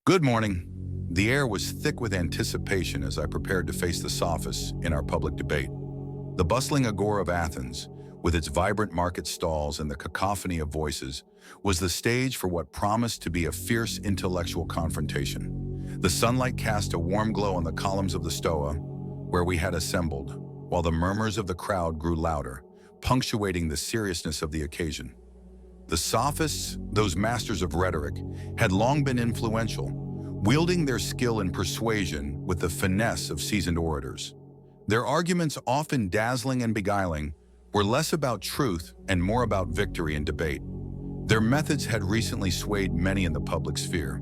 Good morning. The air was thick with anticipation as I prepared to face the sophists in our public debate. The bustling agora of Athens, with its vibrant market stalls and the cacophony of voices, was the stage for what promised to be a fierce intellectual confrontation. The sunlight cast a warm glow on the columns of the Stoa, where we had assembled, while the murmurs of the crowd grew louder, punctuating the seriousness of the occasion. The sophists, those masters of rhetoric, had long been influential, wielding their skill in persuasion with the finesse of seasoned orators. Their arguments, often dazzling and beguiling, were less about truth and more about victory in debate. Their methods had recently swayed many in the public sphere,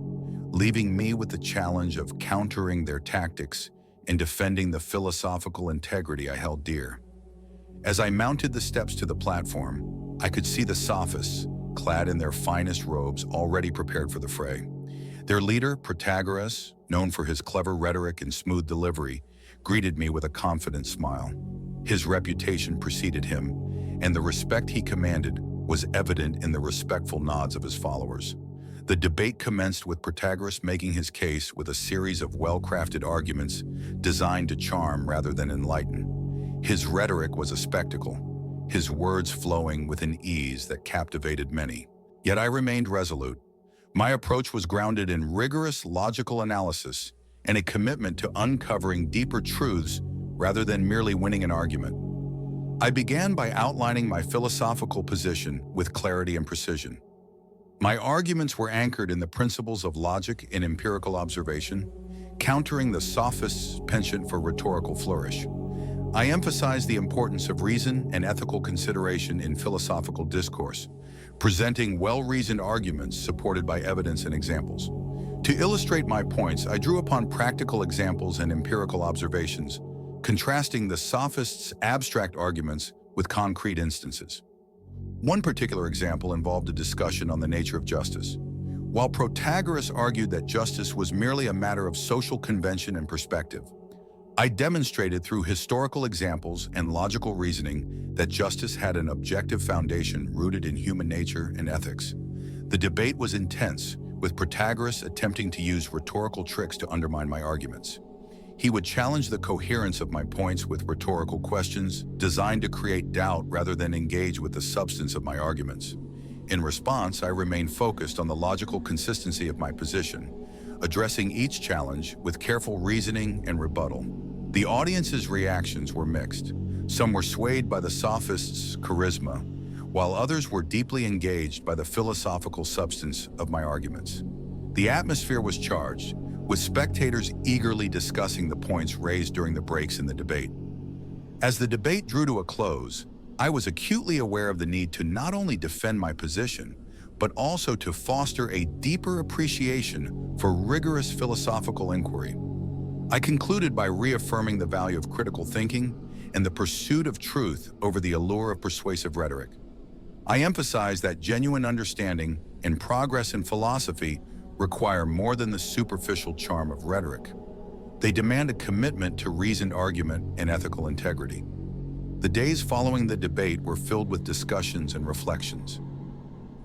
leaving me with the challenge of countering their tactics and defending the philosophical integrity I held dear. As I mounted the steps to the platform, I could see the sophists, clad in their finest robes, already prepared for the fray. Their leader, Protagoras, known for his clever rhetoric and smooth delivery, greeted me with a confident smile. His reputation preceded him, and the respect he commanded was evident in the respectful nods of his followers. The debate commenced with Protagoras making his case with a series of well-crafted arguments designed to charm rather than enlighten. His rhetoric was a spectacle, his words flowing with an ease that captivated many. Yet I remained resolute. My approach was grounded in rigorous logical analysis and a commitment to uncovering deeper truths rather than merely winning an argument. I began by outlining my philosophical position with clarity and precision. My arguments were anchored in the principles of logic and empirical observation, countering the sophists' penchant for rhetorical flourish. I emphasized the importance of reason and ethical consideration in philosophical discourse, presenting well-reasoned arguments supported by evidence and examples. To illustrate my points, I drew upon practical examples and empirical observations, contrasting the sophists' abstract arguments with concrete instances. One particular example involved a discussion on the nature of justice. While Protagoras argued that justice was merely a matter of social convention and perspective, I demonstrated through historical examples and logical reasoning that justice had an objective foundation rooted in human nature and ethics. The debate was intense, with Protagoras attempting to use rhetorical tricks to undermine my arguments. He would challenge the coherence of my points with rhetorical questions designed to create doubt rather than engage with the substance of my arguments. In response, I remained focused on the logical consistency of my position, addressing each challenge with careful reasoning and rebuttal. The audience's reactions were mixed. Some were swayed by the sophists' charisma, while others were deeply engaged by the philosophical substance of my arguments. The atmosphere was charged, with spectators eagerly discussing the points raised during the breaks in the debate. As the debate drew to a close, I was acutely aware of the need to not only defend my position, but also to foster a deeper appreciation for rigorous philosophical inquiry. I concluded by reaffirming the value of critical thinking and the pursuit of truth over the allure of persuasive rhetoric. I emphasized that genuine understanding and progress in philosophy require more than the superficial charm of rhetoric. They demand a commitment to reasoned argument and ethical integrity. The days following the debate were filled with discussions and reflections.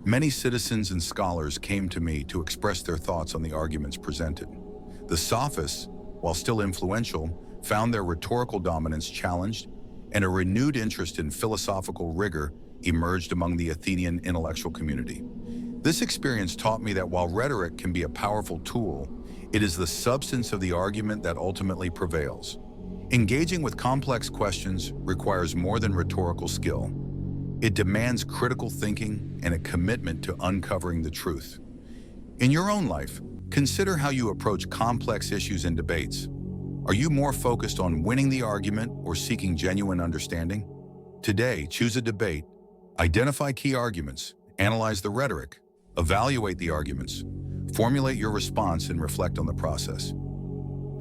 Many citizens and scholars came to me to express their thoughts on the arguments presented. The sophists, while still influential, found their rhetorical dominance challenged, and a renewed interest in philosophical rigor emerged among the Athenian intellectual community. This experience taught me that while rhetoric can be a powerful tool, it is the substance of the argument that ultimately prevails. Engaging with complex questions requires more than rhetorical skill. It demands critical thinking and a commitment to uncovering the truth. In your own life, consider how you approach complex issues and debates. Are you more focused on winning the argument or seeking genuine understanding? Today, choose a debate, identify key arguments, analyze the rhetoric, evaluate the arguments, formulate your response, and reflect on the process.